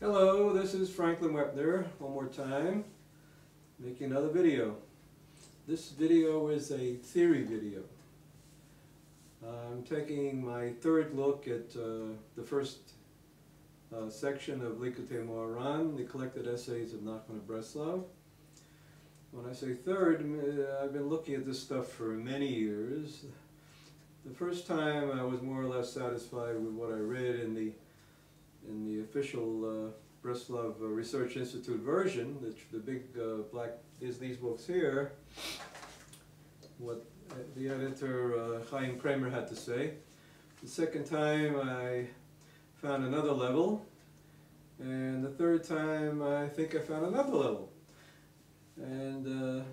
Hello, this is Franklin Wepner, one more time, making another video. This video is a theory video. I'm taking my third look at the first section of LIKUTEI MOHARAN, the collected essays of NACHMAN'S. When I say third, I've been looking at this stuff for many years. The first time I was more or less satisfied with what I read in the official Breslov Research Institute version, the big black is these books here, what the editor Chaim Kramer had to say. The second time I found another level, and the third time I think I found another level. And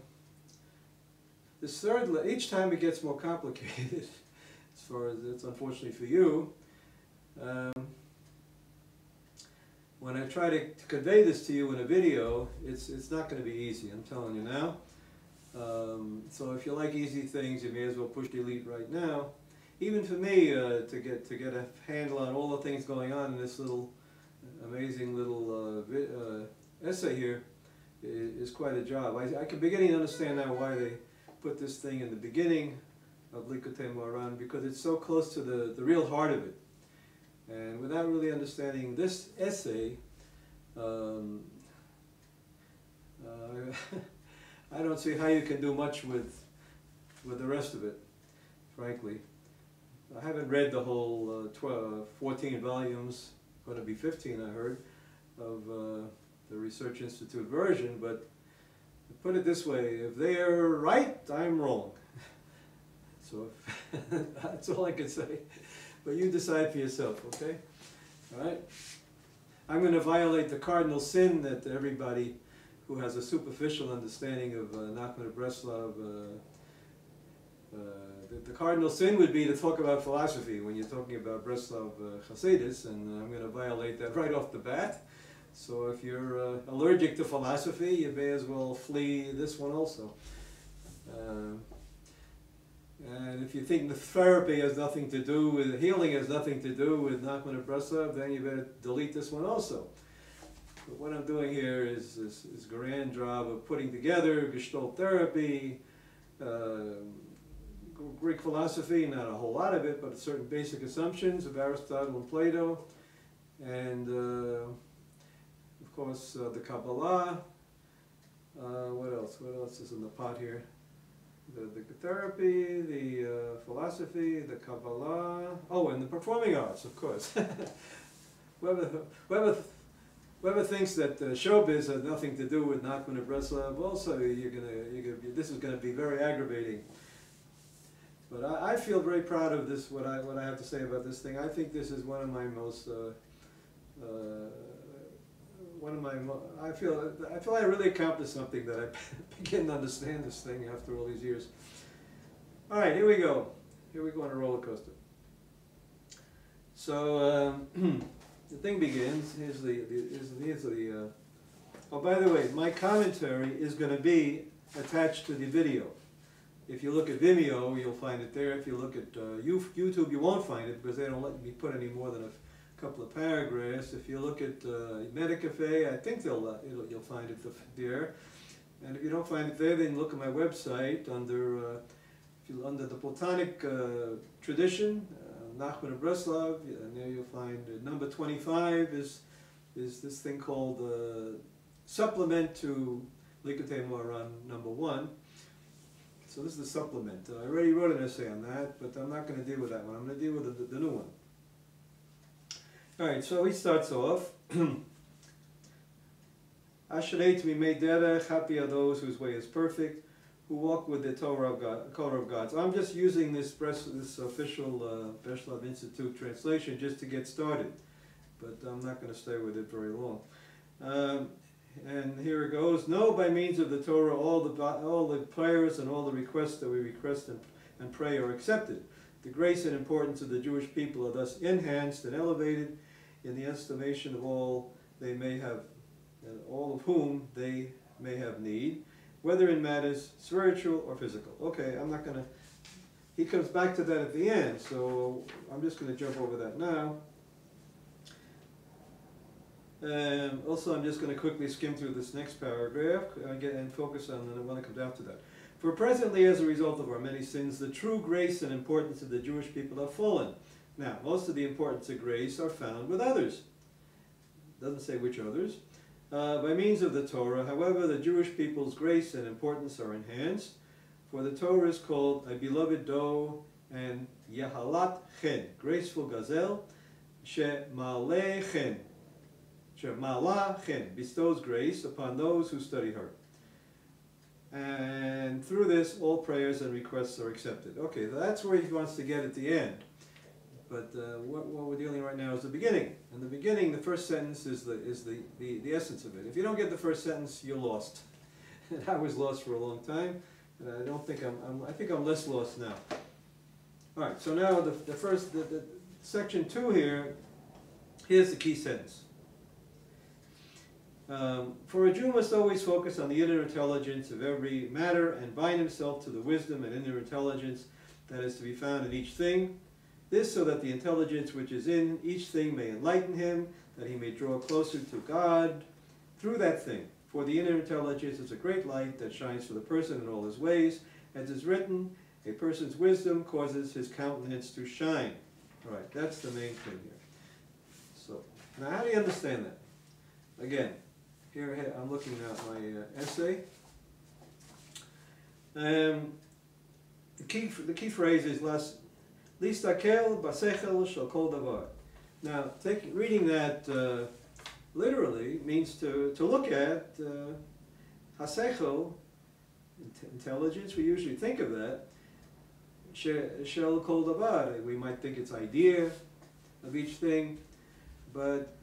this third, each time it gets more complicated, as far as it's unfortunately for you. When I try to convey this to you in a video, it's not going to be easy, I'm telling you now. So if you like easy things, you may as well push delete right now. Even for me, to get a handle on all the things going on in this little amazing little essay here is quite a job. I can beginning to understand now why they put this thing in the beginning of LIKUTEI MOHARAN, because it's so close to the real heart of it. And without really understanding this essay, I don't see how you can do much with the rest of it, frankly. I haven't read the whole 14 volumes, going to be 15 I heard, of the Research Institute version, but to put it this way, if they're right, I'm wrong. So that's all I can say. But you decide for yourself, okay? All right? I'm going to violate the cardinal sin that everybody who has a superficial understanding of Nachman of Breslov, the cardinal sin would be to talk about philosophy when you're talking about Breslov Hasidus, and I'm going to violate that right off the bat. So if you're allergic to philosophy, you may as well flee this one also. And if you think the therapy has nothing to do with, healing has nothing to do with Nachman of Breslov, then you better delete this one also. But what I'm doing here is a grand job of putting together Gestalt therapy, Greek philosophy, not a whole lot of it, but certain basic assumptions of Aristotle and Plato, and of course the Kabbalah. What else? What else is in the pot here? The therapy, the philosophy, the Kabbalah, oh, and the performing arts, of course. Whoever thinks that showbiz has nothing to do with Nachman of Breslov, also this is going to be very aggravating. But I feel very proud of this. What I have to say about this thing. I think this is one of my most I feel I really accomplished something, that I begin to understand this thing after all these years. All right, here we go. Here we go on a roller coaster. So the thing begins. Here's the oh, by the way, my commentary is going to be attached to the video. If you look at Vimeo, you'll find it there. If you look at YouTube, you won't find it because they don't let me put any more than a couple of paragraphs. If you look at Medicafe, I think you'll find it there. And if you don't find it there, then look at my website under the Platonic tradition, Nachman of Breslov, and there you'll find number 25 is this thing called supplement to LIKUTEI MOHARAN number 1. So this is the supplement. I already wrote an essay on that, but I'm not going to deal with that one. I'm going to deal with the new one. Alright, so he starts off, Ashrei T'mimei derech, happy are those whose way is perfect, who walk with the Torah of God. So I'm just using this official Breslov Institute translation just to get started, but I'm not going to stay with it very long. And here it goes, know by means of the Torah all the prayers and all the requests that we request and pray are accepted. The grace and importance of the Jewish people are thus enhanced and elevated in the estimation of all they may have, all of whom they may have need, whether in matters spiritual or physical. Okay, I'm not going to, he comes back to that at the end, so I'm just going to jump over that now. Also, I'm just going to quickly skim through this next paragraph and focus on the one that comes after that. For presently, as a result of our many sins, the true grace and importance of the Jewish people have fallen. Now, most of the importance of grace are found with others. It doesn't say which others. By means of the Torah, however, the Jewish people's grace and importance are enhanced. For the Torah is called a beloved doe and Yahalat Chen, graceful gazelle, She'maleh Chen, She'mala Chen, bestows grace upon those who study her. And through this, all prayers and requests are accepted. Okay, that's where he wants to get at the end. But what we're dealing right now is the beginning. In the beginning, the first sentence is the essence of it. If you don't get the first sentence, you're lost. And I was lost for a long time. And I don't think I think I'm less lost now. All right, so now the section 2 here, here's the key sentence. For a Jew must always focus on the inner intelligence of every matter and bind himself to the wisdom and inner intelligence that is to be found in each thing. This so that the intelligence which is in each thing may enlighten him, that he may draw closer to God through that thing. For the inner intelligence is a great light that shines for the person in all his ways. As is written, a person's wisdom causes his countenance to shine. All right, that's the main thing here. So, now how do you understand that? Again, here I'm looking at my essay. The key phrase is Listakel basechel shel kol davar. Now, reading that literally means to look at hasechel, intelligence. We usually think of that. Shel kol davar. We might think it's idea of each thing, but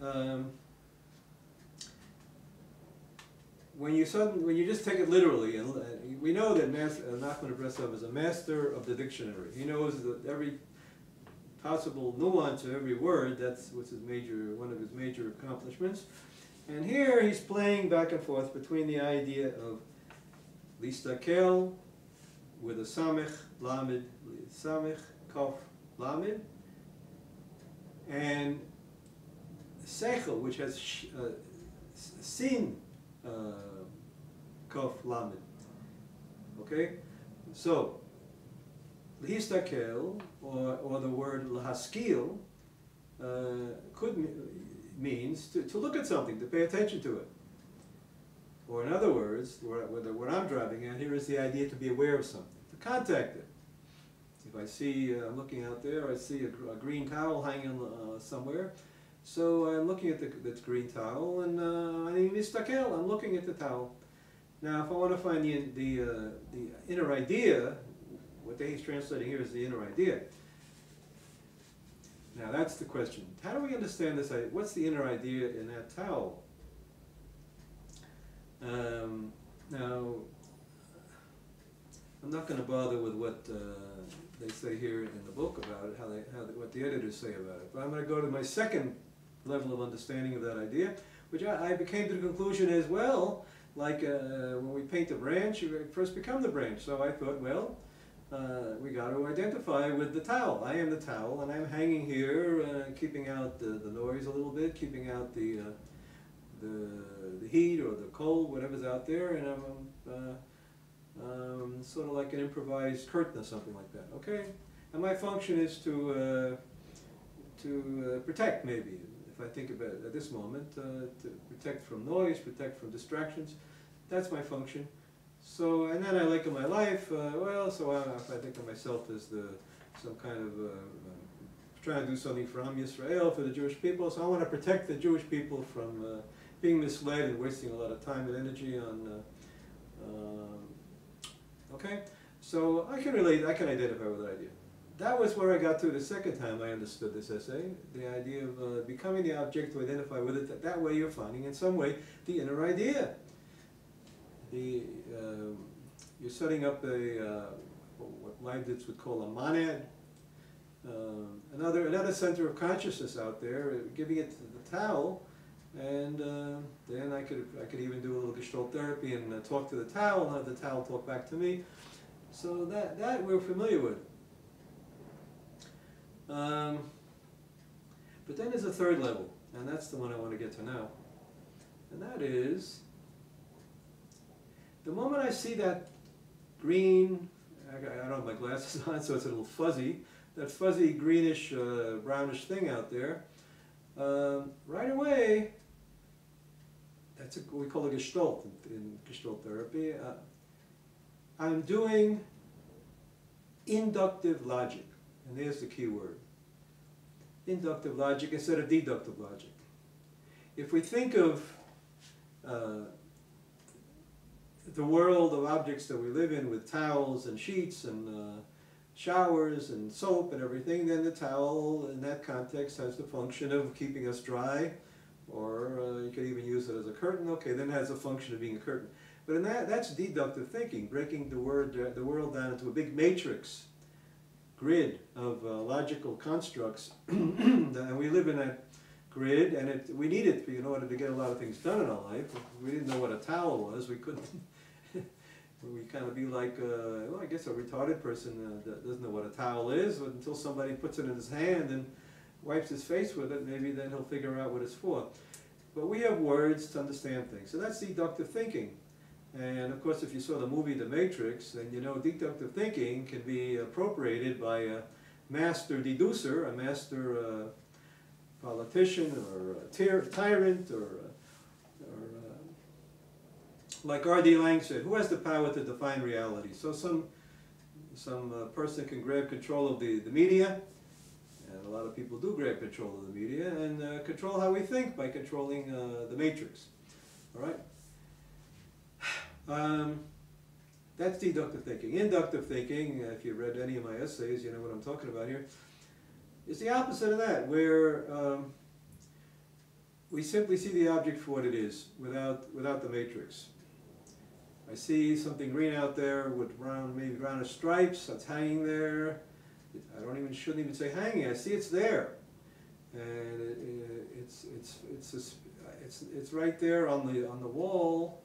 when you just take it literally, and we know that NACHMAN'S is a master of the dictionary. He knows that every possible nuance of every word. That's what's one of his major accomplishments. And here he's playing back and forth between the idea of listakel with a samech lamed, samech kaf lamed, and sechel, which has sin kaf lamed. Okay, so listakel or the word lahaskil means to look at something, to pay attention to it. Or in other words, what I'm driving at here is the idea to be aware of something, to contact it. If I see, I'm looking out there, I see a green towel hanging somewhere, so I'm looking at this green towel, and I'm looking at the towel. Now, if I want to find the inner idea, what he's translating here is the inner idea. Now, that's the question. How do we understand this idea? What's the inner idea in that towel? Now, I'm not going to bother with what they say here in the book about it, what the editors say about it. But I'm going to go to my second level of understanding of that idea, which I came to the conclusion as well, like when we paint a branch, you first become the branch. So I thought, well, we got to identify with the towel. I am the towel, and I'm hanging here, keeping out the noise a little bit, keeping out the heat or the cold, whatever's out there, and I'm sort of like an improvised curtain or something like that. Okay, and my function is to protect, maybe, if I think about it at this moment, to protect from noise, protect from distractions. That's my function. So, and then I like in my life, if I think of myself as some kind of trying to do something for Am Yisrael, for the Jewish people, so I want to protect the Jewish people from being misled and wasting a lot of time and energy on, okay? So I can relate, I can identify with that idea. That was where I got to the second time I understood this essay, the idea of becoming the object to identify with it. That way you're finding in some way the inner idea. You're setting up what Leibniz would call a monad, another center of consciousness out there, giving it to the towel, and then I could even do a little Gestalt therapy and talk to the towel, and have the towel talk back to me. So that we're familiar with. But then there's a third level, And that's the one I want to get to now. And that is, the moment I see that green, I don't have my glasses on so it's a little fuzzy, that fuzzy greenish, brownish thing out there, right away, that's what we call a gestalt in Gestalt therapy. I'm doing inductive logic, and there's the key word. Inductive logic instead of deductive logic. If we think of the world of objects that we live in with towels and sheets and showers and soap and everything, then the towel in that context has the function of keeping us dry, or you could even use it as a curtain. Okay, then it has a function of being a curtain. But in that's deductive thinking, breaking the world down into a big matrix grid of logical constructs, and we live in that grid, and we need it in order to get a lot of things done in our life. If we didn't know what a towel was, we couldn't. We kind of be like, well, I guess a retarded person that doesn't know what a towel is, but until somebody puts it in his hand and wipes his face with it, maybe then he'll figure out what it's for. But we have words to understand things, so that's deductive thinking. And of course, if you saw the movie The Matrix, then you know deductive thinking can be appropriated by a master deducer, a master politician, or a tyrant, or like R.D. Lang said, who has the power to define reality? So some person can grab control of the media, and a lot of people do grab control of the media, and control how we think by controlling the matrix. All right? That's deductive thinking. Inductive thinking, if you read any of my essays, you know what I'm talking about here, is the opposite of that, where we simply see the object for what it is, without the matrix. I see something green out there with maybe brownish stripes, that's hanging there. Shouldn't even say hanging, I see it's there. And it's right there on the wall,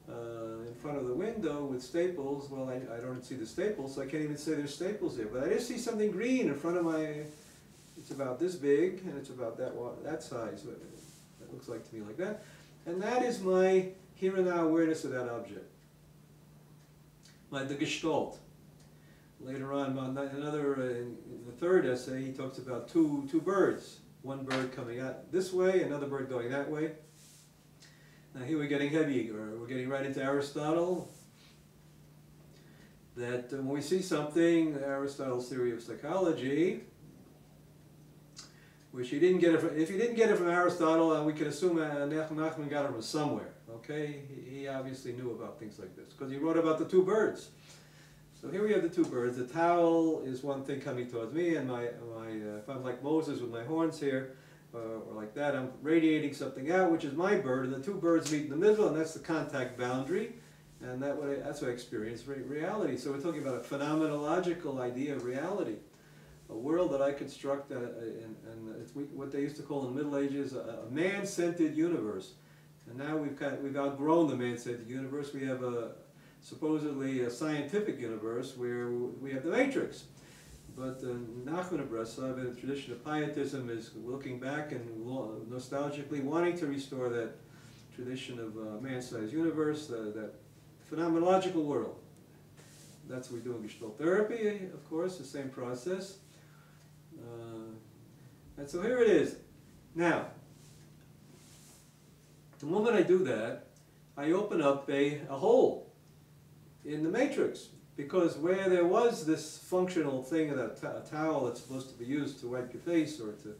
in front of the window with staples. Well, I don't see the staples, so I can't even say there's staples there. But I just see something green in front of it's about this big, and it's about that size. It looks like to me like that. And that is my here and now awareness of that object. The gestalt. Later on, in the third essay, he talks about two birds. One bird coming out this way, another bird going that way. Now here we're getting heavy, or we're getting right into Aristotle. That when we see something, Aristotle's theory of psychology, which he didn't get it from, if he didn't get it from Aristotle, we can assume Nachman got it from somewhere. Okay, he obviously knew about things like this because he wrote about the two birds. So here we have the two birds. The towel is one thing coming towards me, and if I'm like Moses with my horns here, or like that, I'm radiating something out, which is my bird, and the two birds meet in the middle, and that's the contact boundary, and that's what I experience reality. So we're talking about a phenomenological idea of reality, a world that I construct, and it's what they used to call in the Middle Ages a man-centered universe. And now we've outgrown the man-centered universe. We have supposedly a scientific universe where we have the matrix. But Nachman of Breslov, in the tradition of pietism, is looking back and nostalgically wanting to restore that tradition of man-sized universe, that phenomenological world. That's what we do in Gestalt therapy, of course, the same process. And so here it is. Now, the moment I do that, I open up a hole in the matrix, because where there was this functional thing of a towel that's supposed to be used to wipe your face or to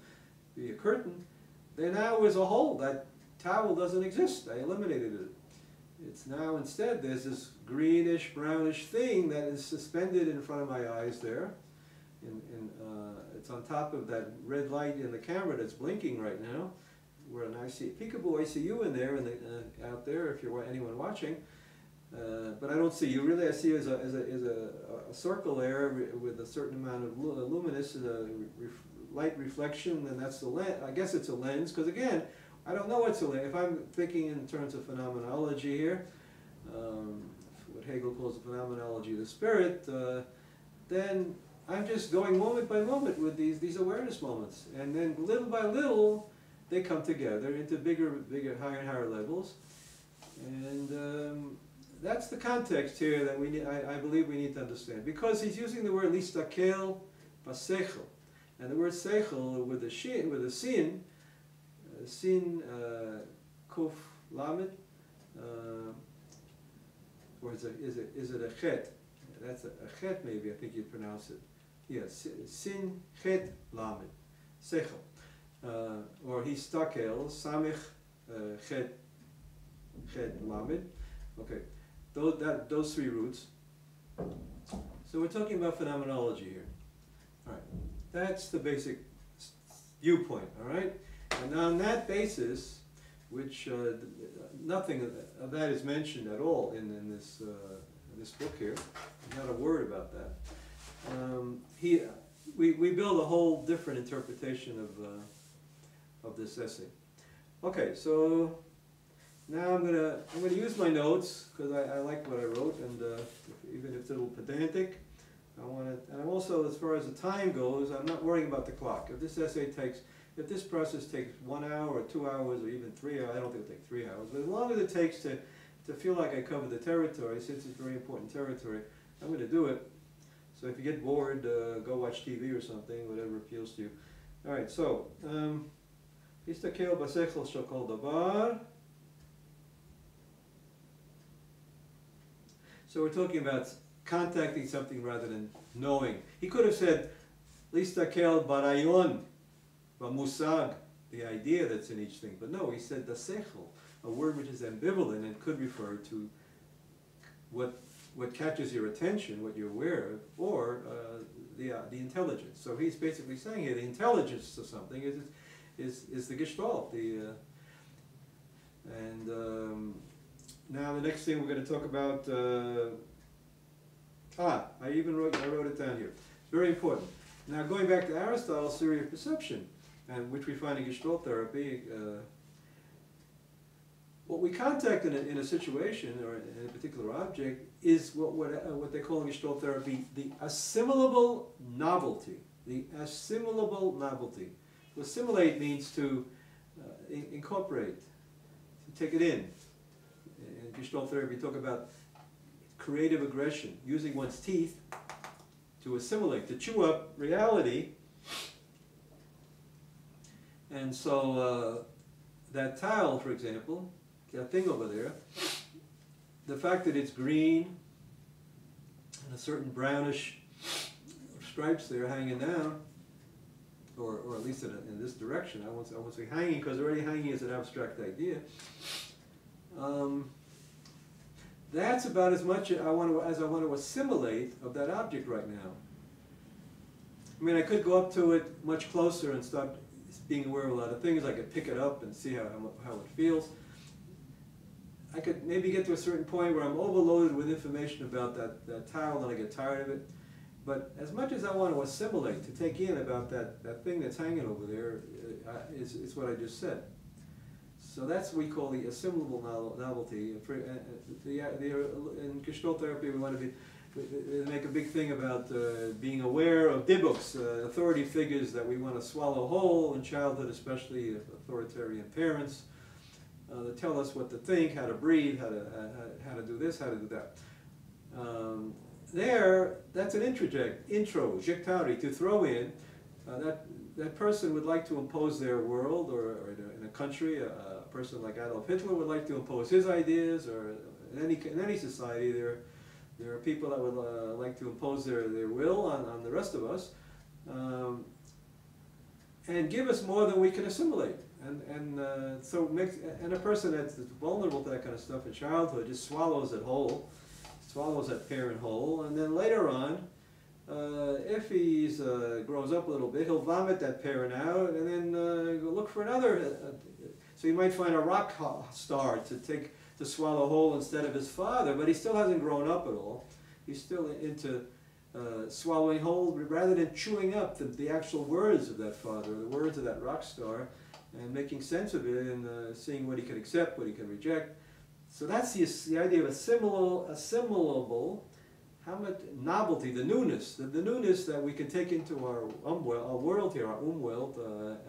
be a curtain, there now is a hole. That towel doesn't exist. I eliminated it. It's now instead there's this greenish, brownish thing that is suspended in front of my eyes there. It's on top of that red light in the camera that's blinking right now. Where I see peekaboo, I see you in there, out there if you're anyone watching. But I don't see you really. I see you as a circle there with a certain amount of luminous light reflection, and that's the lens. I guess it's a lens, because again, I don't know what's a lens. If I'm thinking in terms of phenomenology here, what Hegel calls the phenomenology of the spirit, then I'm just going moment by moment with these awareness moments, and then little by little, they come together into bigger, higher and higher levels. And that's the context here that we need, I believe we need to understand. Because he's using the word listakel basechel. And the word sechel with a sin, kuf lamed, or is it a chet? That's a chet maybe, I think you'd pronounce it. Yes, sin chet lamed, sechel. Or histakel, samich chet lamed. Okay, those three roots. So we're talking about phenomenology here. All right, that's the basic viewpoint. All right, and on that basis, which nothing of that is mentioned at all in this book here. Not a word about that. We build a whole different interpretation of this essay. Okay, so now I'm gonna use my notes because I like what I wrote, and even if it's a little pedantic, and I'm also, as far as the time goes, I'm not worrying about the clock. If this process takes 1 hour or 2 hours or even 3 hours, I don't think it'll take 3 hours, but as long as it takes to feel like I covered the territory, since it's very important territory, I'm going to do it. So if you get bored, go watch TV or something, whatever appeals to you. All right, so Histakel basechel shakol davar. So we're talking about contacting something rather than knowing. He could have said listakel barayon, musag, the idea that's in each thing. But no, he said dasechel, a word which is ambivalent and could refer to what catches your attention, what you're aware of, or the intelligence. So he's basically saying here the intelligence of something is the gestalt. Now the next thing we're going to talk about. I wrote it down here. It's very important. Now going back to Aristotle's theory of perception, and which we find in Gestalt therapy, what we contact in a situation or in a particular object is what they call in Gestalt therapy the assimilable novelty. The assimilable novelty. To assimilate means to incorporate, to take it in. In Gestalt therapy, we talk about creative aggression, using one's teeth to assimilate, to chew up reality. And so that tile, for example, that thing over there, the fact that it's green and a certain brownish stripes there hanging down, or at least in this direction, I won't say hanging because already hanging is an abstract idea. That's about as much as I want to assimilate of that object right now. I mean, I could go up to it much closer and start being aware of a lot of things. I could pick it up and see how it feels. I could maybe get to a certain point where I'm overloaded with information about that tile and I get tired of it. But as much as I want to assimilate, to take in about that thing that's hanging over there, is what I just said. So that's what we call the assimilable novelty. In Gestalt therapy, we want to make a big thing about being aware of dibuks, authority figures that we want to swallow whole in childhood, especially authoritarian parents. That tell us what to think, how to breathe, how to do this, how to do that. That's an intro, jectari, to throw in. That person would like to impose their world, or in a country, a person like Adolf Hitler would like to impose his ideas, or in any society there are people that would like to impose their will on the rest of us, and give us more than we can assimilate. And a person that's vulnerable to that kind of stuff in childhood just swallows it whole, swallows that parent whole, and then later on, if he grows up a little bit, he'll vomit that parent out and then go look for another. So you might find a rock star to swallow whole instead of his father, but he still hasn't grown up at all. He's still into swallowing whole rather than chewing up the actual words of that father, the words of that rock star, and making sense of it and seeing what he can accept, what he can reject. So that's the idea of assimilable. how much novelty, the newness that we can take into our world here, our world,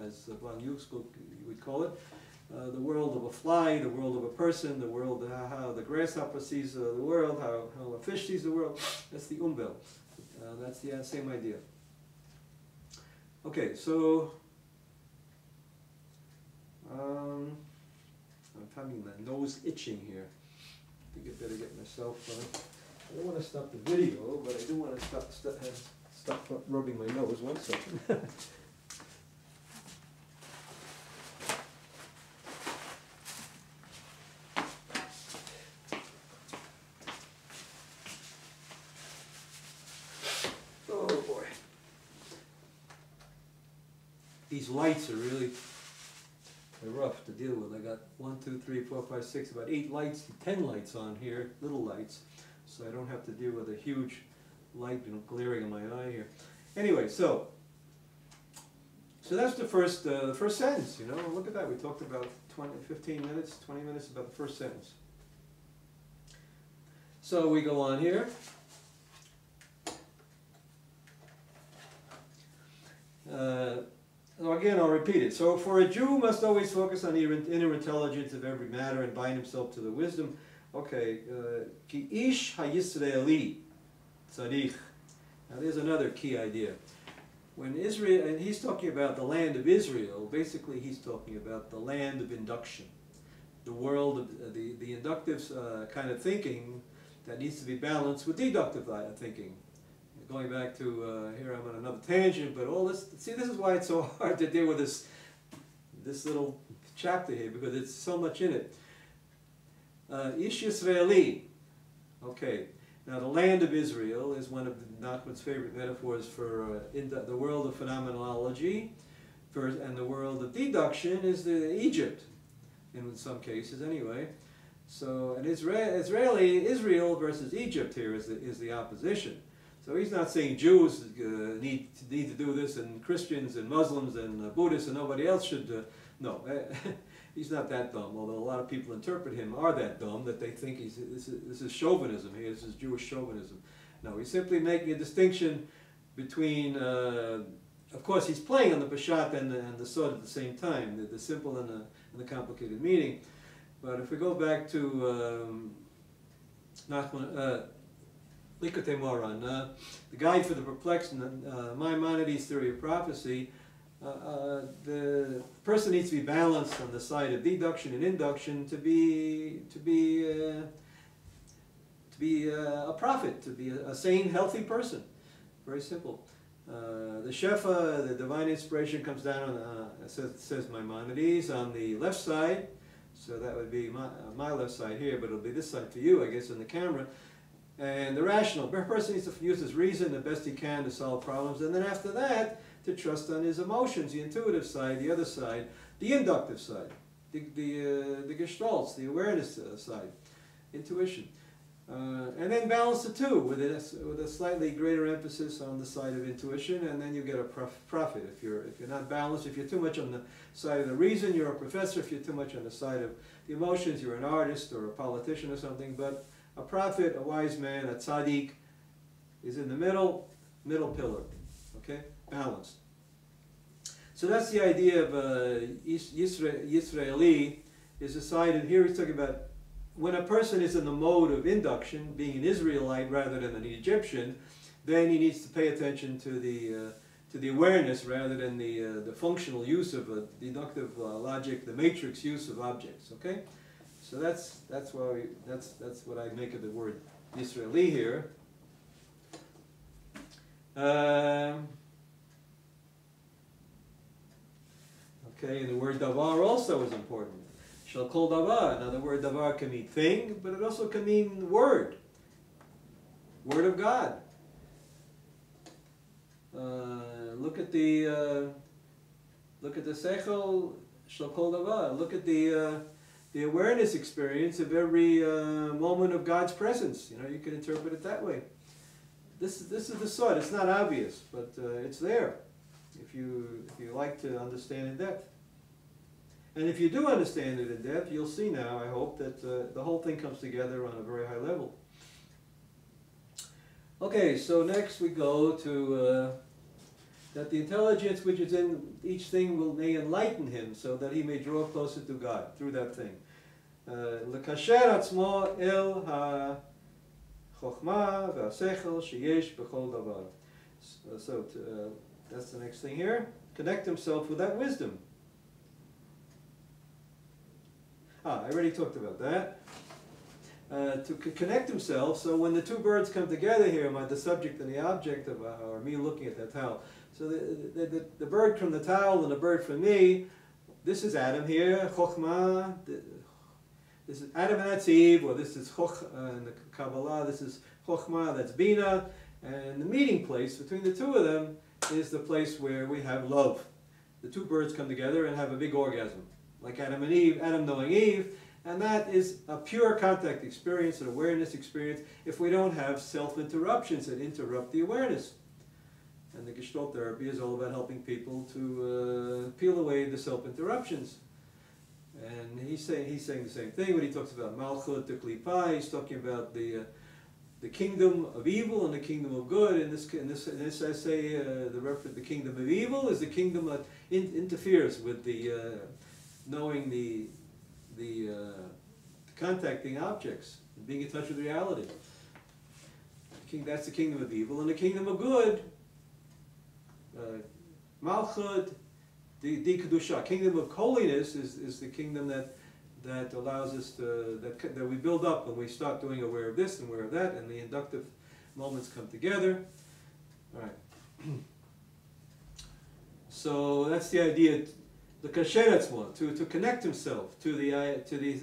as Van Uxkel would call it, the world of a fly, the world of a person, the world how the grasshopper sees the world, how a fish sees the world. That's the Umwelt. That's the same idea. Okay, so I'm having my nose itching here. I think I better get myself. I don't want to stop the video, but I do want to stop rubbing my nose. 1 second. Oh boy. These lights are really rough to deal with. I got 1, 2, 3, 4, 5, 6, about 8 lights, 10 lights on here, little lights, so I don't have to deal with a huge light glaring in my eye here. Anyway, so that's the first sentence. You know, look at that. We talked about 15 minutes, 20 minutes about the first sentence. So we go on here. Again, I'll repeat it. So, for a Jew must always focus on the inner intelligence of every matter and bind himself to the wisdom. Okay, ki ish ha-Yisraeli tzarich. Now, there's another key idea. When Israel, and he's talking about the land of Israel, basically he's talking about the land of induction, the world of the inductive kind of thinking that needs to be balanced with deductive thinking. Going back to, here I'm on another tangent, but all this, see, this is why it's so hard to deal with this little chapter here, because it's so much in it. Ish Yisraeli. Okay, now the land of Israel is one of Nachman's favorite metaphors for the world of phenomenology, and the world of deduction is the Egypt, in some cases anyway. So, and Israel versus Egypt here is the opposition. So he's not saying Jews need to do this, and Christians and Muslims and Buddhists and nobody else should. No, he's not that dumb. Although a lot of people interpret him are that dumb that they think this is chauvinism. This is Jewish chauvinism. No, he's simply making a distinction between. Of course, he's playing on the Peshat and the Sod at the same time, the simple and the complicated meaning. But if we go back to Nachman. LIKUTEI MOHARAN, the guide for the perplexed, Maimonides' theory of prophecy. The person needs to be balanced on the side of deduction and induction to be a prophet, to be a sane, healthy person. Very simple. The Shefa, the divine inspiration, comes down on says Maimonides on the left side. So that would be my left side here, but it'll be this side for you, I guess, in the camera. And the rational person needs to use his reason the best he can to solve problems, and then after that, to trust on his emotions, the intuitive side, the other side, the inductive side, the gestalts, the awareness side, intuition. And then balance the two with a slightly greater emphasis on the side of intuition, and then you get a prophet. If you're not balanced, if you're too much on the side of the reason, you're a professor. If you're too much on the side of the emotions, you're an artist or a politician or something. But a prophet, a wise man, a tzaddik, is in the middle pillar, okay? Balanced. So that's the idea of Yisraeli, is the side, and here he's talking about when a person is in the mode of induction, being an Israelite rather than an Egyptian, then he needs to pay attention to the awareness rather than the functional use of deductive logic, the matrix use of objects, okay? So that's what I make of the word Yisraeli here. Okay, and the word davar also is important. Shall kol davar. Now the word davar can mean thing, but it also can mean word. Word of God. Look at the sechel shall kol davar. Look at the awareness experience of every moment of God's presence. You know, you can interpret it that way. This is the sod. It's not obvious, but it's there if you like to understand in depth. And if you do understand it in depth, you'll see now, I hope, that the whole thing comes together on a very high level. Okay, so next we go to that the intelligence which is in each thing may enlighten him, so that he may draw closer to God through that thing. לקשר עצמו אל החוכמה והשכל שיש בכל דבר. So that's the next thing here. Connect himself with that wisdom. I already talked about that. To connect himself, so when the two birds come together here, the subject and the object of or me looking at that towel. So the bird from the towel and the bird from me, this is Adam here, Chokhmah, this is Adam and that's Eve, or this is Chokh in the Kabbalah, this is Chokhmah, that's Bina, and the meeting place between the two of them is the place where we have love. The two birds come together and have a big orgasm, like Adam and Eve, Adam knowing Eve, and that is a pure contact experience, an awareness experience, if we don't have self-interruptions that interrupt the awareness. And the Gestalt therapy is all about helping people to peel away the self-interruptions. And he's saying the same thing when he talks about Malchut to Klipa. He's talking about the kingdom of evil and the kingdom of good. In this essay, the kingdom of evil is the kingdom that interferes with the knowing the contacting objects, being in touch with reality. That's the kingdom of evil, and the kingdom of good, Malchut, the Kedusha, kingdom of holiness is the kingdom that allows us to, that we build up when we start doing aware of this and aware of that, and the inductive moments come together. All right. So that's the idea. The kasher to connect himself to the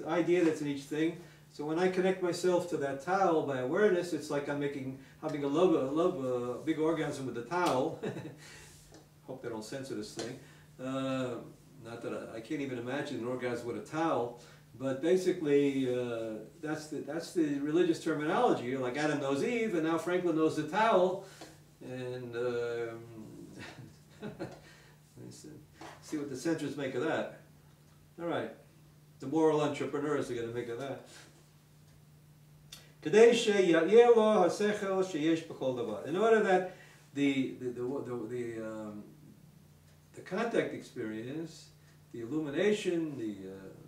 idea that's in each thing. So when I connect myself to that towel by awareness, it's like I'm having a big orgasm with the towel. Hope they don't censor this thing. Not that I can't even imagine an orgasm with a towel, but basically that's the religious terminology. Like Adam knows Eve, and now Franklin knows the towel, and see what the censors make of that. All right, the moral entrepreneurs are going to make of that. In order that the contact experience, the illumination,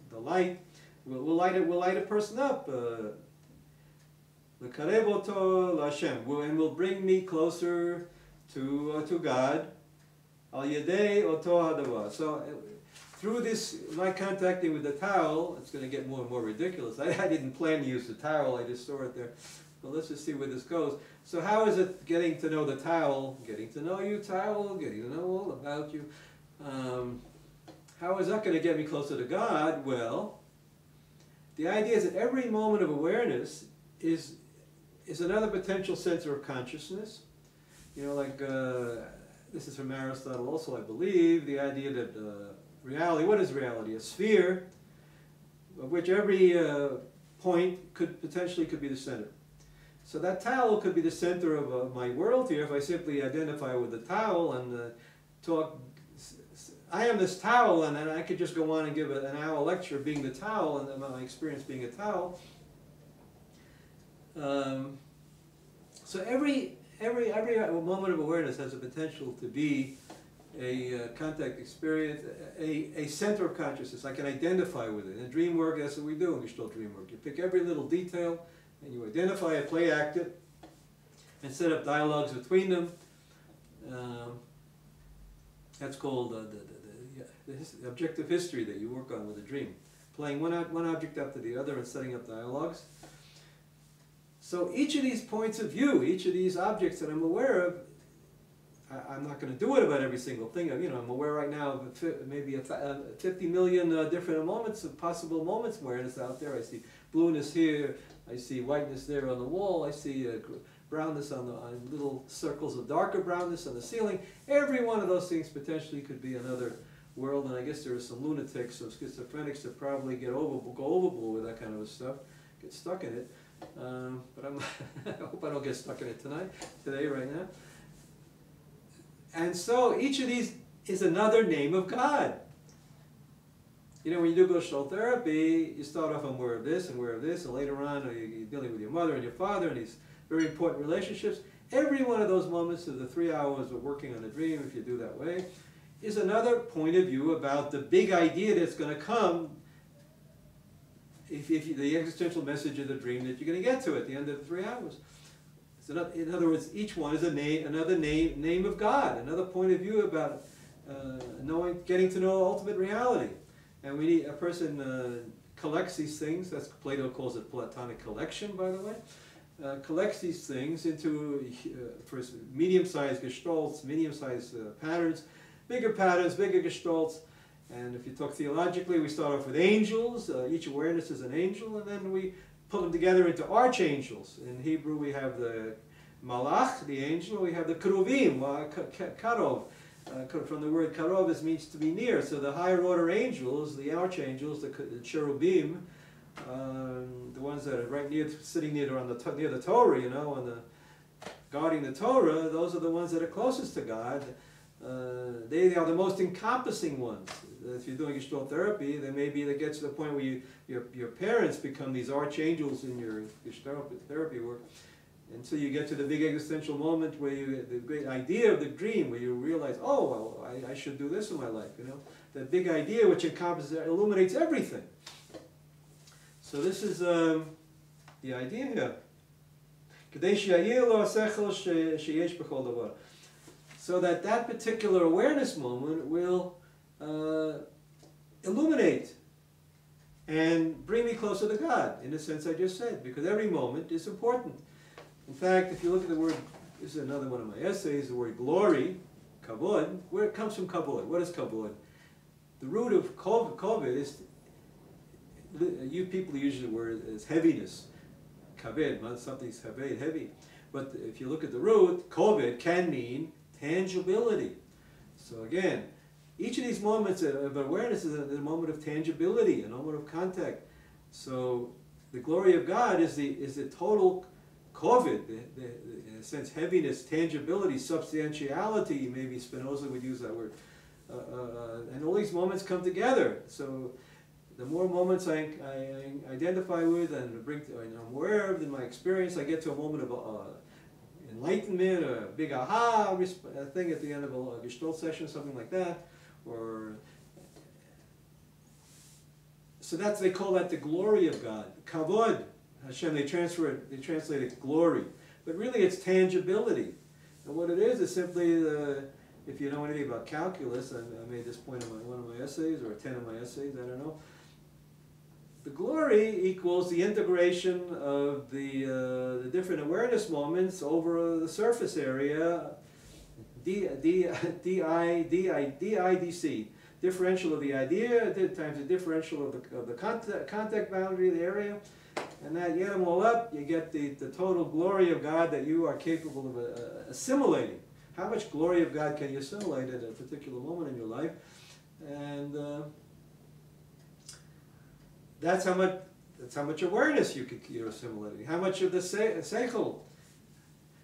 the light, will light a person up. And will bring me closer to God. So through this, my contacting with the towel, it's going to get more and more ridiculous. I didn't plan to use the towel, I just saw it there. But let's just see where this goes. So how is it getting to know the towel, getting to know you, towel, getting to know all about you? How is that going to get me closer to God? Well, the idea is that every moment of awareness is another potential center of consciousness. You know, like this is from Aristotle also, I believe, the idea that reality, what is reality? A sphere of which every point could be the center. So that towel could be the center of my world here if I simply identify with the towel and talk. I am this towel, and then I could just go on and give an hour lecture being the towel and my experience being a towel. So every moment of awareness has a potential to be a contact experience, a center of consciousness. I can identify with it. In dream work, that's what we do in Gestalt dream work. You pick every little detail and you identify it, play act it, and set up dialogues between them. That's called the objective history that you work on with a dream. Playing one object after the other and setting up dialogues. So each of these points of view, each of these objects that I'm aware of, I'm not going to do it about every single thing. You know, I'm aware right now of maybe 50 million different moments of possible moments awareness out there. I see blueness here, I see whiteness there on the wall, I see brownness on little circles of darker brownness on the ceiling. Every one of those things potentially could be another world, and I guess there are some lunatics, some schizophrenics that probably go overboard with that kind of stuff, get stuck in it. But I hope I don't get stuck in it today, right now. And so each of these is another name of God. You know, when you do Gestalt therapy, you start off aware of this and aware of this, and later on you're dealing with your mother and your father and these very important relationships. Every one of those moments of the 3 hours of working on a dream, if you do that way, is another point of view about the big idea that's going to come if the existential message of the dream that you're going to get to at the end of the 3 hours. So in other words, each one is another name of God, another point of view about getting to know ultimate reality. And we need a person collects these things. That's Plato calls it Platonic collection, by the way. Collects these things into first medium-sized gestalts, medium-sized patterns, bigger gestalts. And if you talk theologically, we start off with angels. Each awareness is an angel, and then we put them together into archangels. In Hebrew, we have the malach, the angel. We have the keruvim, karov. From the word karov, it means to be near. So the higher order angels, the archangels, the cherubim, the ones that are right near, sitting near the Torah, you know, and guarding the Torah, those are the ones that are closest to God. They are the most encompassing ones. If you're doing Gestalt therapy, then maybe that gets to the point where your parents become these archangels in your Gestalt therapy work, until you get to the big existential moment where the great idea of the dream, where you realize, oh, well, I should do this in my life, you know. That big idea which encompasses, illuminates everything. So this is the idea here. So that particular awareness moment will illuminate and bring me closer to God, in the sense I just said, because every moment is important. In fact, if you look at the word, this is another one of my essays, the word glory, kavod, where it comes from kavod. What is kavod? The root of kavod is, you people use the word as heaviness. Kaved, something's kaved, heavy. But if you look at the root, kavod can mean tangibility. So again, each of these moments of awareness is a moment of tangibility, a moment of contact. So the glory of God is the total kavod, in a sense, heaviness, tangibility, substantiality. Maybe Spinoza would use that word. And all these moments come together. So the more moments I identify with and I'm aware of in my experience, I get to a moment of enlightenment, or a big aha thing at the end of a Gestalt session, something like that. So they call that the glory of God. Kavod, Hashem, they translate it glory. But really it's tangibility. And what it is simply, if you know anything about calculus, I made this point in one of my essays, or 10 of my essays, I don't know. The glory equals the integration of the different awareness moments over the surface area, DIDC, differential of the idea times the differential of the contact boundary of the area, and that you add them all up, you get the total glory of God that you are capable of assimilating. How much glory of God can you assimilate at a particular moment in your life? And that's how much awareness you're assimilating. How much of the seichel.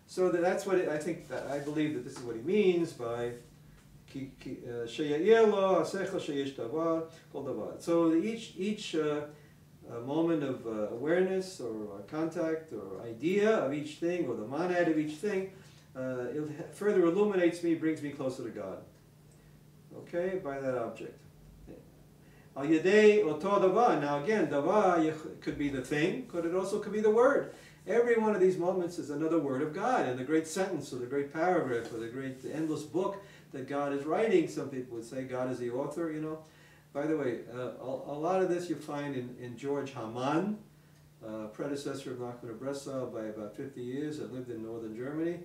So that's what I believe that this is what he means by so each moment of awareness or contact or idea of each thing, or the monad of each thing, it further illuminates me, brings me closer to God. Okay, by that object. Al yedei oto davar. Now again, davar could be the thing, it also could be the word. Every one of these moments is another word of God, and the great sentence or the great paragraph or the great endless book that God is writing. Some people would say God is the author, you know. By the way, a lot of this you find in George Hamann, predecessor of Nachman of Breslau by about 50 years, that lived in northern Germany.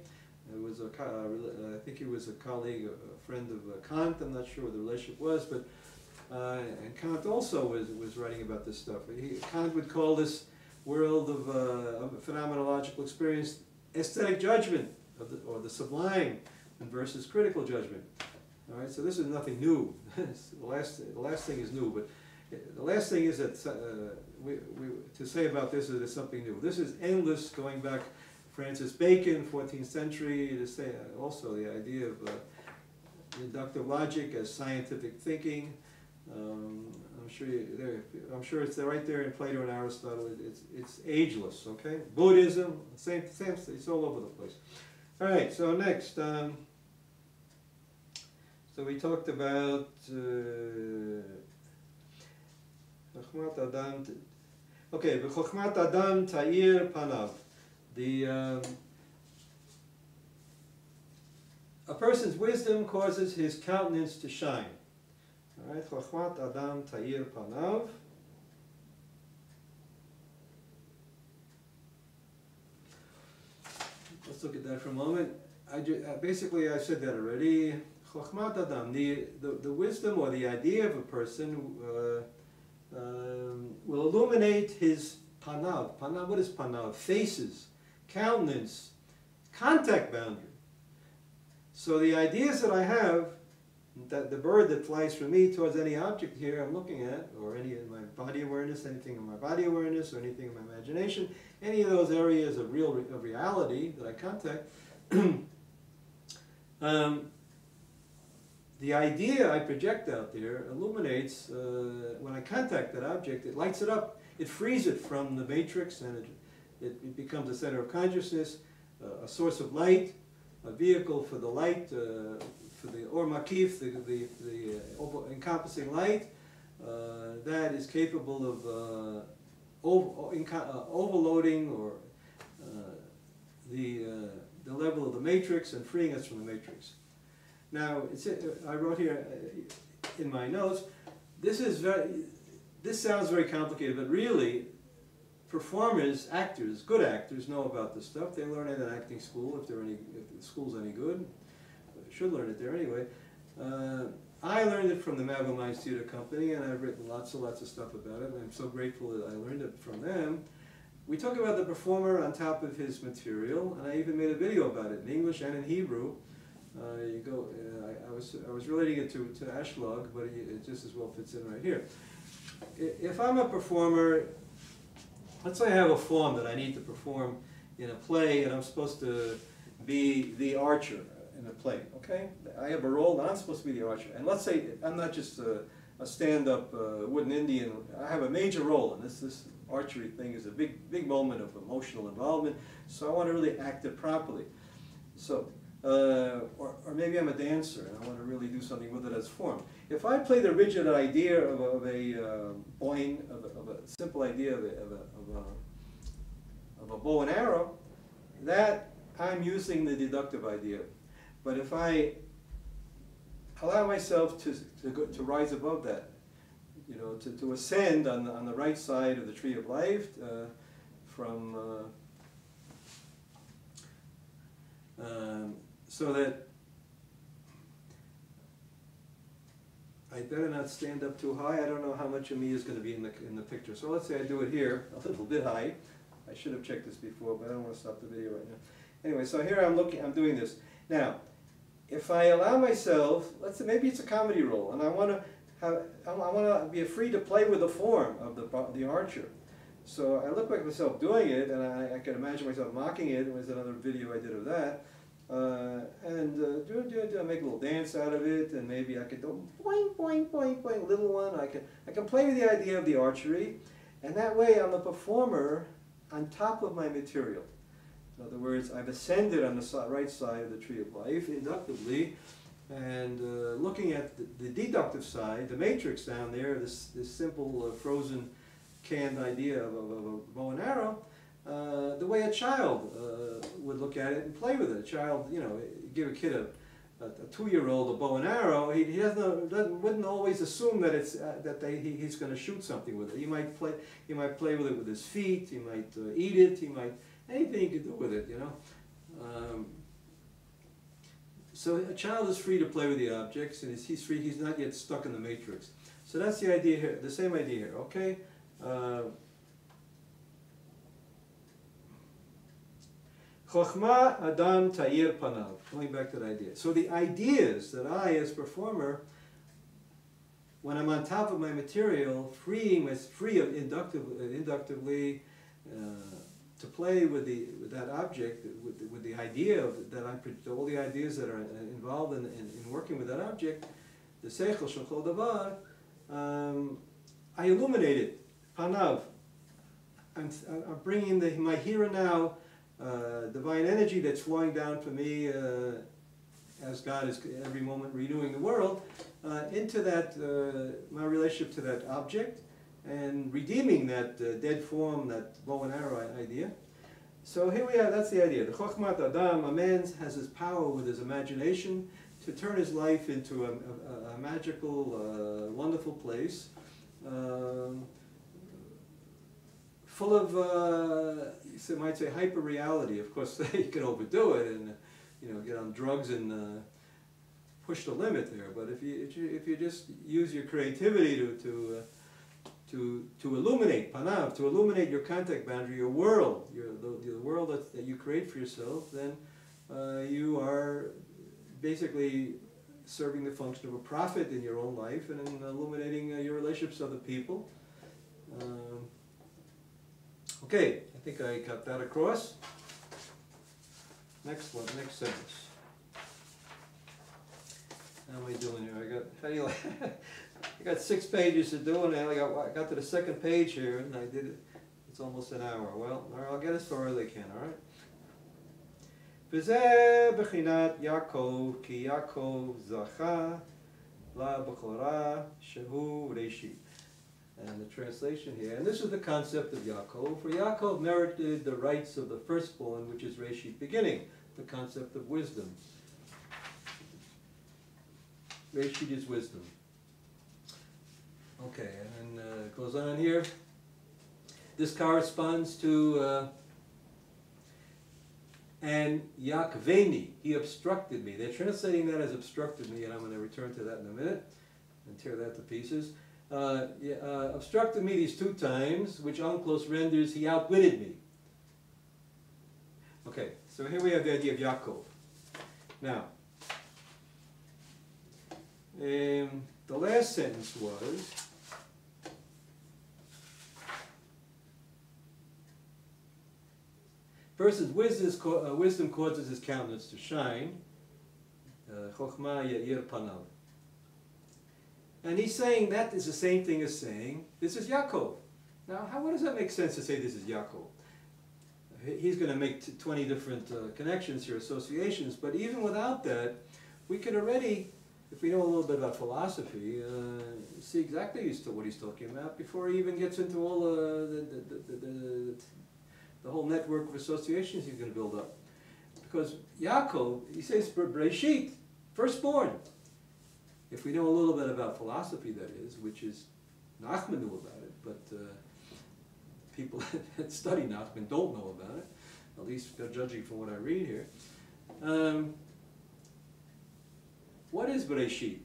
It was I think he was a colleague, a friend of Kant. I'm not sure what the relationship was, but and Kant also was writing about this stuff. Kant would call this world of phenomenological experience aesthetic judgment, or the sublime, versus critical judgment. All right, so this is nothing new. the last thing is new, but the last thing is that to say about this is there's something new. This is endless, going back Francis Bacon, 14th century, to say also the idea of inductive logic as scientific thinking. I'm sure it's right there in Plato and Aristotle. It's ageless. Okay, Buddhism, same. It's all over the place. All right, so next, so we talked about Chochmat Adam. Okay, Chochmat Adam Ta'ir Panav. A person's wisdom causes his countenance to shine. All right, Chochmat Adam Ta'ir Panav. Let's look at that for a moment. Basically, I said that already. Chochmat Adam, the wisdom or the idea of a person will illuminate his panav. Panav, what is panav? Faces, countenance, contact boundary. So the ideas that I have, that the bird that flies from me towards any object here I'm looking at, or any in my body awareness, anything in my body awareness, or anything in my imagination, any of those areas of reality that I contact, the idea I project out there illuminates, when I contact that object, it lights it up, it frees it from the matrix, and it becomes a center of consciousness, a source of light, a vehicle for the light, for the or makif, the encompassing light, that is capable of overloading or the level of the matrix and freeing us from the matrix. Now, I wrote here in my notes, this sounds very complicated, but really, performers, actors, good actors know about this stuff. They learn it in acting school if the school's any good. They should learn it there anyway. I learned it from the Maverick Minds Theater Company, and I've written lots of stuff about it, and I'm so grateful that I learned it from them. We talk about the performer on top of his material, and I even made a video about it in English and in Hebrew. I was relating it to Ashlog, but it just as well fits in right here. If I'm a performer, let's say I have a form that I need to perform in a play, and I'm supposed to be the archer in the play, okay? I have a role, and I'm supposed to be the archer. And let's say I'm not just a stand-up wooden Indian. I have a major role, and this archery thing is a big moment of emotional involvement, so I want to really act it properly. So, or maybe I'm a dancer, and I want to really do something with it as form. If I play the rigid idea of a simple idea of a bow and arrow, that I'm using the deductive idea. But if I allow myself to rise above that, you know, to ascend on the right side of the tree of life, so that I better not stand up too high. I don't know how much of me is going to be in the picture. So let's say I do it here a little bit high. I should have checked this before, but I don't want to stop the video right now. Anyway, so here I'm doing this. Now, if I allow myself, let's say maybe it's a comedy role, and I want to be free to play with the form of the archer. So I look like myself doing it, and I can imagine myself mocking it. There was another video I did of that. Make a little dance out of it, and maybe I could do boing, boing, boing, boing, little one. I can play with the idea of the archery, and that way I'm a performer on top of my material. In other words, I've ascended on the right side of the tree of life inductively, and looking at the deductive side, the matrix down there, this simple frozen canned idea of a bow and arrow, the way a child would look at it and play with it. A child, you know, give a kid a 2-year-old a bow and arrow, he wouldn't always assume that he's going to shoot something with it. He might play with it with his feet. He might eat it. He might anything he could do with it, you know. So a child is free to play with the objects, and he's free. He's not yet stuck in the matrix. So that's the idea here. The same idea here. Okay. Chochma Adam Ta'ir Panav. Going back to the idea. So the ideas that I, as performer, when I'm on top of my material, free of inductively to play with that object, with the idea of all the ideas that are involved in working with that object, the seichel shel kol davar, I illuminate it. Panav. I'm bringing my here and now divine energy that's flowing down for me as God is every moment renewing the world, into that, my relationship to that object, and redeeming that dead form, that bow and arrow idea. So here we are, that's the idea. The Chokhmat Adam, a man has his power with his imagination to turn his life into a magical, wonderful place, full of, you might say, hyper reality. Of course, you can overdo it and get on drugs and push the limit there. But if you just use your creativity to illuminate panav, to illuminate your contact boundary, your world, the world that you create for yourself, then you are basically serving the function of a prophet in your own life and in illuminating your relationships with other people. Okay, I think I got that across. Next one, next sentence. How am I doing here? I got 6 pages to do, and I got to the second page here, and I did it. It's almost an hour. Well, I'll get as far as I can. All right. V'zeh b'chinat Yaakov ki Yaakov zacha la b'chora shehu reishit. And the translation here, and this is the concept of Yaakov. For Yaakov merited the rights of the firstborn, which is reishit, beginning, the concept of wisdom. Reishit is wisdom. Okay, and then it goes on here. This corresponds to and Yakveni, he obstructed me. They're translating that as obstructed me, and I'm going to return to that in a minute and tear that to pieces. Obstructed me these 2 times, which unclose renders he outwitted me. Okay, so here we have the idea of Yaakov. Now, the last sentence was, first, wisdom causes his countenance to shine. Chokhmah ya'ir panav. And he's saying that is the same thing as saying, this is Yaakov. Now, what does that make sense to say this is Yaakov? He's going to make 20 different connections here, associations, but even without that, we could already, if we know a little bit about philosophy, see exactly what he's talking about before he even gets into all the whole network of associations he's going to build up. Because Yaakov, he says, Breshit, firstborn. If we know a little bit about philosophy, that is, which is, Nachman knew about it, but people that study Nachman don't know about it, at least judging from what I read here. What is Breshit?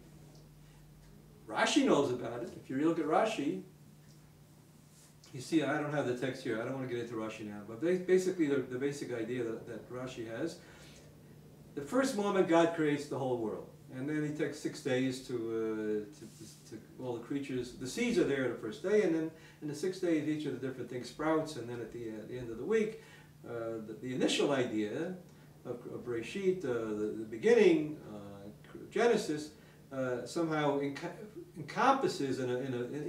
Rashi knows about it. If you look at Rashi, you see, I don't have the text here, I don't want to get into Rashi now, but basically the basic idea that Rashi has, the first moment God creates the whole world, and then he takes 6 days to all the creatures, the seeds are there the first day, and then in the 6 days each of the different things sprouts, and then at the end of the week, the initial idea of Breshit, the beginning, Genesis, somehow encompasses in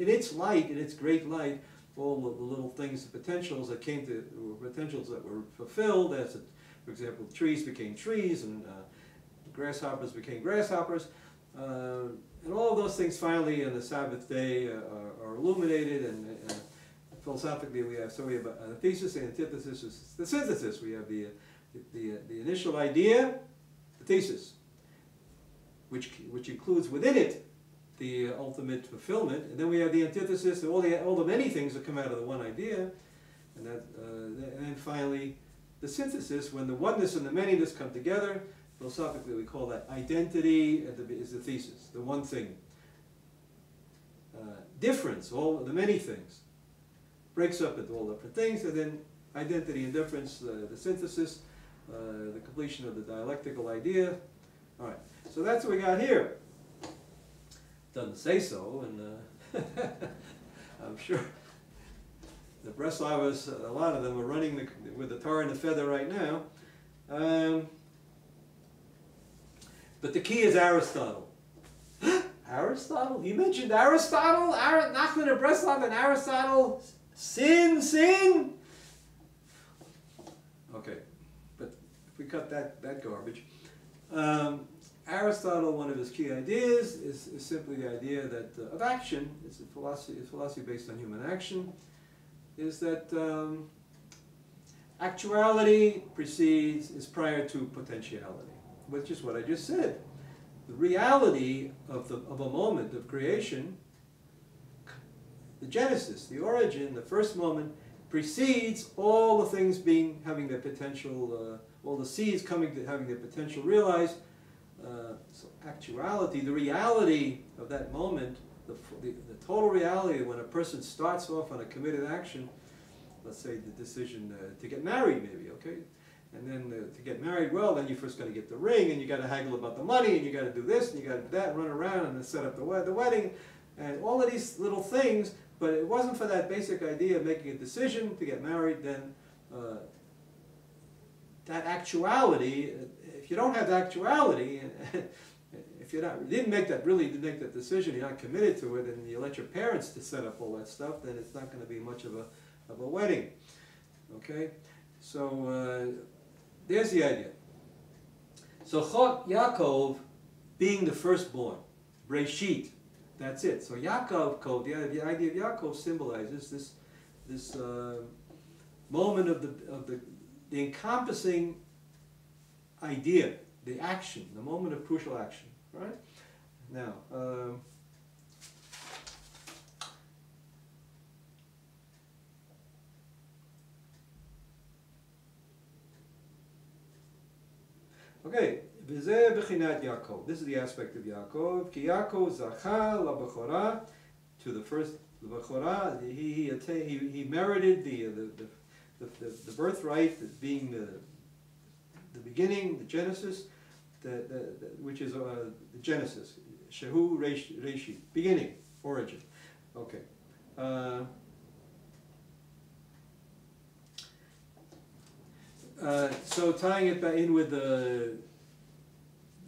its light, in its great light, all the little things, the potentials that came to, potentials that were fulfilled, as for example, trees became trees, and grasshoppers became grasshoppers, and all of those things finally on the Sabbath day are illuminated, and philosophically we have the thesis, the antithesis, is the synthesis. We have the initial idea, the thesis, which includes within it the ultimate fulfillment, and then we have the antithesis, all the many things that come out of the one idea, and then finally the synthesis, when the oneness and the manyness come together. Philosophically, we call that identity, is the thesis, the one thing. Difference, all the many things, breaks up into all different things, and then identity and difference, the synthesis, the completion of the dialectical idea. All right, so that's what we got here. Doesn't say so, and I'm sure the Breslavers, a lot of them are running with the tar and the feather right now. But the key is Aristotle. Aristotle? He mentioned Aristotle? Nachman of Breslov and Aristotle? Sin? Okay, cut that garbage. Aristotle, one of his key ideas is simply the idea that of action. It's a philosophy based on human action. Is that actuality is prior to potentiality, which is what I just said. The reality of a moment of creation, the genesis, the origin, the first moment, precedes all the things having their potential, all the seeds coming to having their potential realized. So actuality, the reality of that moment, the total reality when a person starts off on a committed action, let's say the decision to get married maybe, okay? And then to get married, well, then you first got to get the ring, and you got to haggle about the money, and you got to do this, and you got to do that, run around and then set up the wedding, and all of these little things. But it wasn't for that basic idea of making a decision to get married, then that actuality, if you don't have the actuality, if you're not, didn't make that decision, you're not committed to it, and you let your parents to set up all that stuff, then it's not going to be much of a wedding. Okay? So there's the idea. So Yaakov being the firstborn, Breshit, that's it. So Yaakov, the idea of Yaakov symbolizes this moment of the encompassing idea, the action, the moment of crucial action, right? Now, okay, v'zeh b'chinat Yaakov. This is the aspect of Yaakov. Ki Yaakov zacha labechora, to the first bechora. He merited the birthright, being the beginning, the Genesis, which is the Genesis, Shehu Reishi, beginning, origin. Okay. So tying it in with the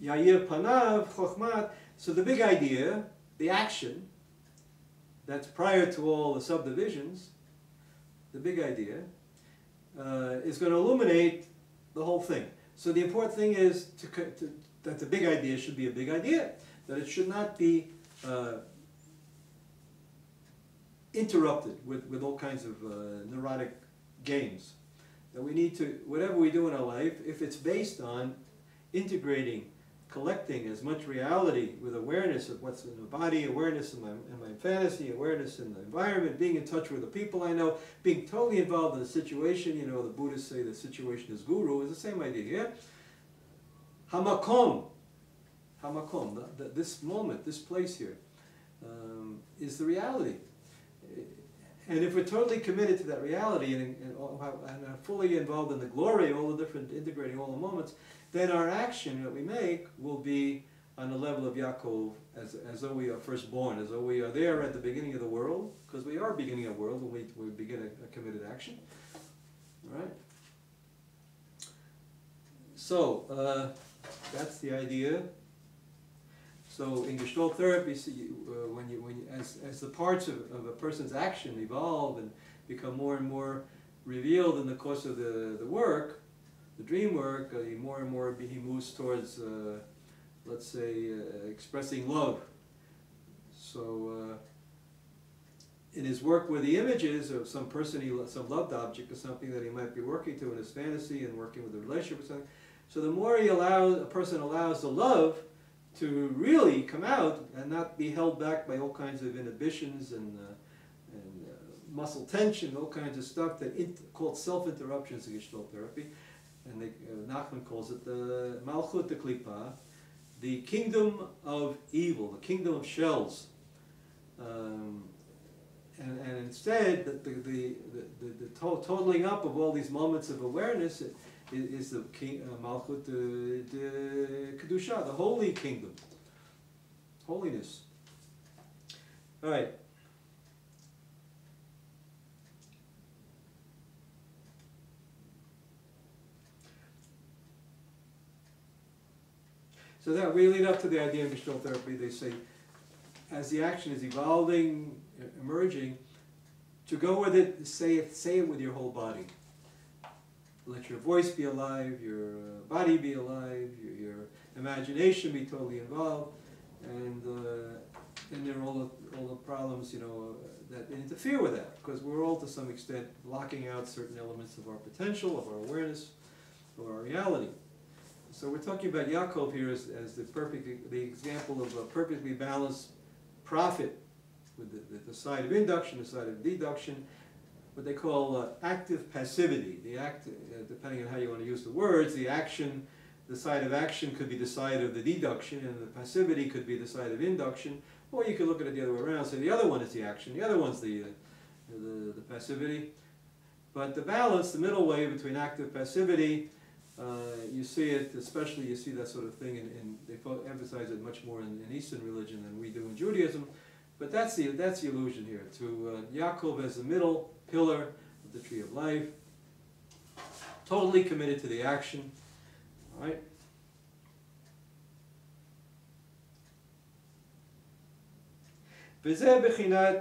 Yair Panav, Chochmat, so the big idea, the action, that's prior to all the subdivisions, the big idea, is going to illuminate the whole thing. So the important thing is that the big idea should be a big idea, that it should not be interrupted with all kinds of neurotic games. That we need to, whatever we do in our life, if it's based on integrating, collecting as much reality with awareness of what's in the body, awareness in my fantasy, awareness in the environment, being in touch with the people I know, being totally involved in the situation. You know, the Buddhists say the situation is guru, is the same idea, yeah? Hamakom, this moment, this place here, is the reality. And if we're totally committed to that reality and are fully involved in the glory, all the different, integrating all the moments, then our action that we make will be on the level of Yaakov, as though we are firstborn, as though we are there at the beginning of the world, because we are beginning a world when we begin a committed action. All right? So, that's the idea. So in Gestalt therapy, as the parts of a person's action evolve and become more and more revealed in the course of the work, the dream work, more and more he moves towards, let's say, expressing love. So in his work with the images of some person, some loved object or something that he might be working to in his fantasy and working with the relationship or something, so the more a person allows the love to really come out and not be held back by all kinds of inhibitions and muscle tension, all kinds of stuff called self-interruptions in Gestalt therapy, and Nachman calls it the Malchut de Klipa, the kingdom of evil, the kingdom of shells, and instead the totaling up of all these moments of awareness is the Malchut de Kedusha, the holy kingdom, holiness. All right. So that we lead up to the idea of Gestalt therapy. They say, as the action is evolving, emerging, to go with it, say it with your whole body. let your voice be alive, your body be alive, your imagination be totally involved, and there are all the problems, you know, that interfere with that, because we're all to some extent blocking out certain elements of our potential, of our awareness, of our reality. So we're talking about Yaakov here as the example of a perfectly balanced prophet, with the side of induction, the side of deduction, what they call active passivity. The act, depending on how you want to use the words, the action, the side of action could be the side of the deduction, and the passivity could be the side of induction. Or you could look at it the other way around, say the other one is the action, the other one's the passivity. But the balance, the middle way between active passivity, you see it, especially you see that sort of thing, and they emphasize it much more in Eastern religion than we do in Judaism. But that's the illusion here, to Yaakov as the middle pillar of the tree of life, totally committed to the action, all right? וזה בחינת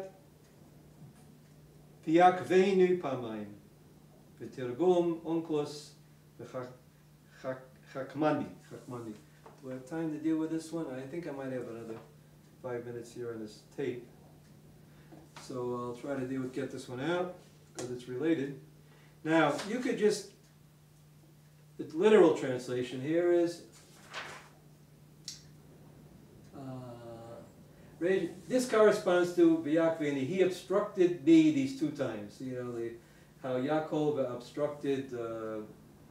ויעקבנו פעמיים, בתרגום אונקלוס וחכמני. Do I have time to deal with this one? I think I might have another 5 minutes here on this tape. So I'll try to get this one out, because it's related. Now, you could just, the literal translation here is, this corresponds to V'yakveni. He obstructed me these 2 times. You know, how Yaakov obstructed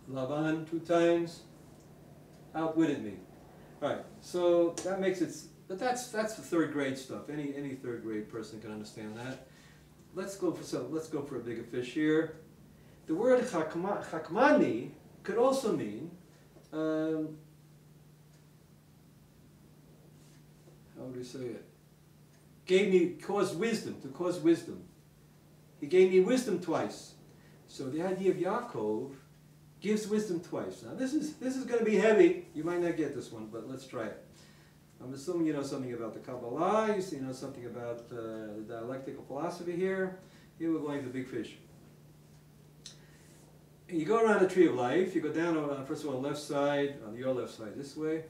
Laban 2 times, outwitted me. All right, so that makes it, but that's the 3rd grade stuff. Any 3rd grade person can understand that. Let's go for a bigger fish here. The word chakmani could also mean, how would we say it? Caused wisdom, to cause wisdom. He gave me wisdom twice. So the idea of Yaakov gives wisdom twice. Now this is going to be heavy. You might not get this one, but let's try it. I'm assuming you know something about the Kabbalah, you know something about the dialectical philosophy here. Here we're going for big fish. You go around the tree of life, you go down, first of all, on the left side, on your left side this way.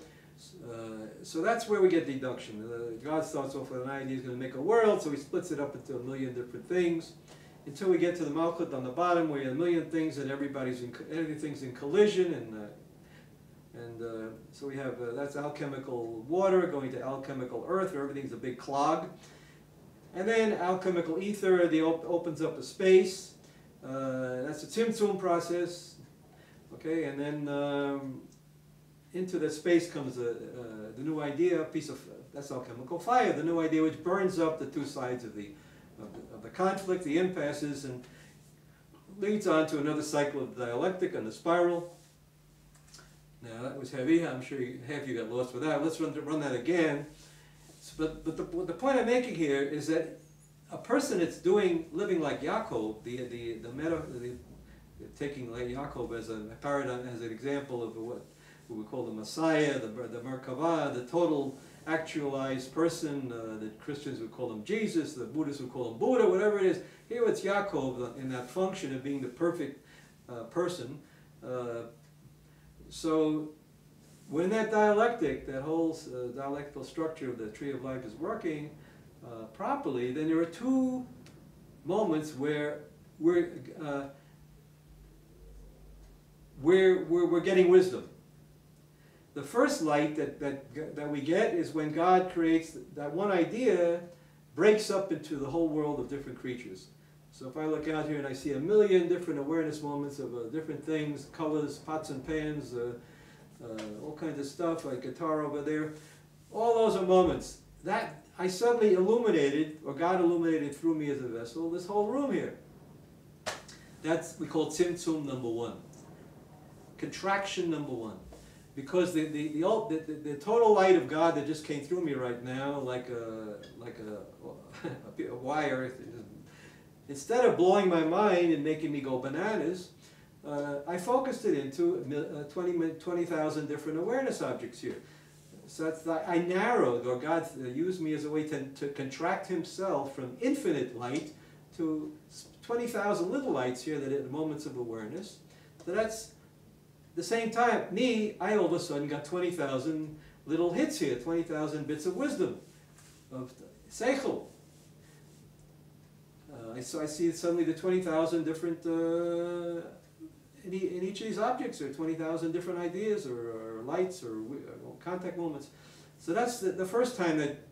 So that's where we get deduction. God starts off with an idea, he's going to make a world, so he splits it up into a million different things, until we get to the Malchut on the bottom, where you have a million things and everything's in collision, and so we have, that's alchemical water going to alchemical earth, where everything's a big clog. And then alchemical ether, opens up a space. That's a Tzimtzum process. Okay, and then into the space comes the new idea, a piece of, that's alchemical fire, the new idea which burns up the 2 sides of the conflict, the impasses, and leads on to another cycle of dialectic and the spiral. Now that was heavy. I'm sure half you got lost with that. Let's run that again. But the point I'm making here is that a person that's living like Yaakov, taking like Yaakov as a paradigm, as an example of what we call the Messiah, the Merkavah, the total actualized person. The Christians would call him Jesus, the Buddhists would call him Buddha, whatever it is. Here it's Yaakov in that function of being the perfect person. So when that dialectic, that whole dialectical structure of the tree of life is working properly, then there are 2 moments where we're getting wisdom. The first light that we get is when God creates that one idea, breaks up into the whole world of different creatures. So if I look out here and I see a million different awareness moments of different things, colors, pots and pans, all kinds of stuff, like guitar over there, all those are moments. That I suddenly illuminated, or God illuminated through me as a vessel, this whole room here. That's, we call Tzimtzum number 1. Contraction number 1. Because the total light of God that just came through me right now, like a wire, instead of blowing my mind and making me go bananas, I focused it into 20,000 different awareness objects here. So that's I narrowed, or God used me as a way to contract himself from infinite light to 20,000 little lights here that are moments of awareness. So that's the same time. Me, I all of a sudden got 20,000 little hits here, 20,000 bits of wisdom, of seichel. I see suddenly the 20,000 different, in each of these objects, there are 20,000 different ideas or lights or contact moments. So that's the first time that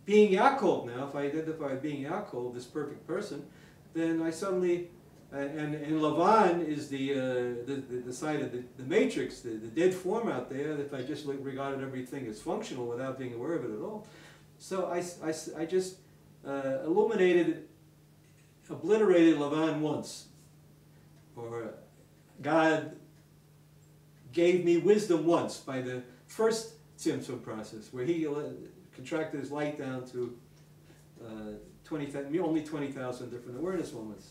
being Yaakov now, if I identify being Yaakov, this perfect person, then I suddenly, and Lavan is the side of the matrix, the dead form out there, if I just regarded everything as functional without being aware of it at all. So I just obliterated Lavan once. Or God gave me wisdom once by the first Tzimtzum process, where he contracted his light down to only 20,000 different awareness moments.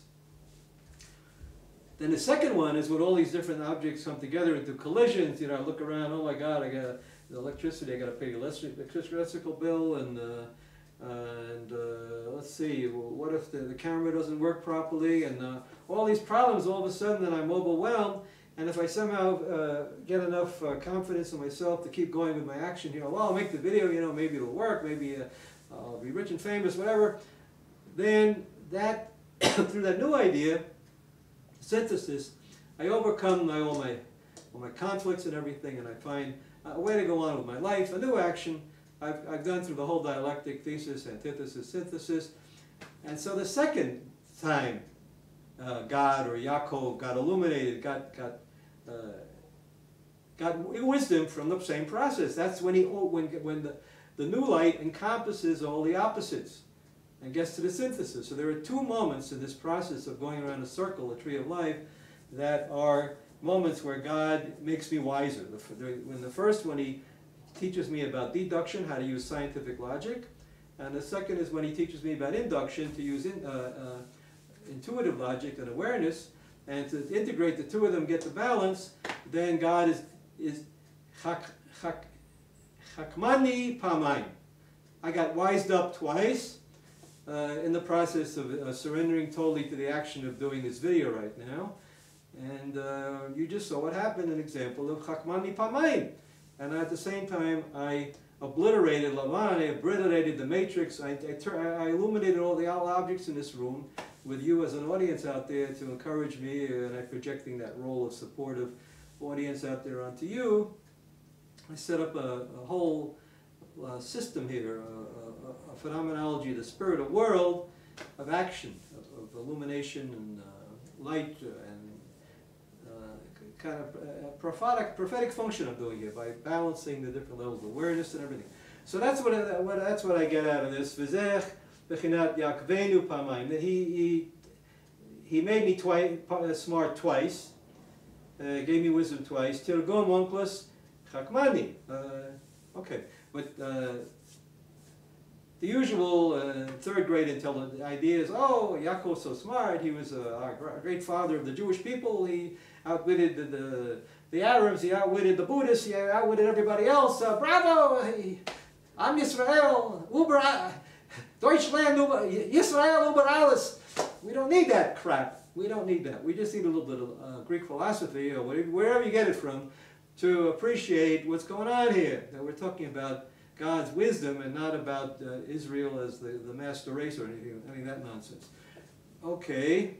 Then the second one is when all these different objects come together into collisions. You know, I look around, oh my God, I got the electricity, I got to pay the electrical bill, and let's see, what if the camera doesn't work properly, and all these problems, all of a sudden then I'm overwhelmed, and if I somehow get enough confidence in myself to keep going with my action here, well, I'll make the video, you know, maybe it'll work, maybe I'll be rich and famous, whatever, then that, through that new idea, synthesis, I overcome all my conflicts and everything, and I find a way to go on with my life, a new action. I've gone through the whole dialectic, thesis, antithesis, synthesis. And so the second time God or Yaakov got illuminated, got wisdom from the same process. That's when when the new light encompasses all the opposites and gets to the synthesis. So there are two moments in this process of going around a circle, a tree of life, that are moments where God makes me wiser. When the first one, he teaches me about deduction, how to use scientific logic, and the second is when he teaches me about induction, to use intuitive logic and awareness, and to integrate the two of them, get the balance. Then God is chakmani pamayim. I got wised up twice in the process of surrendering totally to the action of doing this video right now, and you just saw what happened, an example of chakmani pamayim. And at the same time, I obliterated Lavan, I obliterated the matrix, I illuminated all the objects in this room with you as an audience out there to encourage me, and I'm projecting that role of supportive audience out there onto you. I set up a whole system here, a phenomenology of the spirit, a world of action, of illumination and light and kind of prophetic function I'm doing here by balancing the different levels of awareness and everything. So that's what I get out of this. V'zech b'chinat yakvenu pamayim. That he made me smart twice, gave me wisdom twice. Tirgon onkelos chakmani. Okay, but the usual third grade intelligence idea is, oh, Yaakov's so smart. He was a great father of the Jewish people. He outwitted the Arabs, he outwitted the Buddhists, he outwitted everybody else. Bravo! I'm Yisrael, Deutschland, Yisrael, über alles. We don't need that crap. We don't need that. We just need a little bit of Greek philosophy, or wherever you get it from, to appreciate what's going on here. That we're talking about God's wisdom and not about Israel as the master race or anything, any of that nonsense. Okay.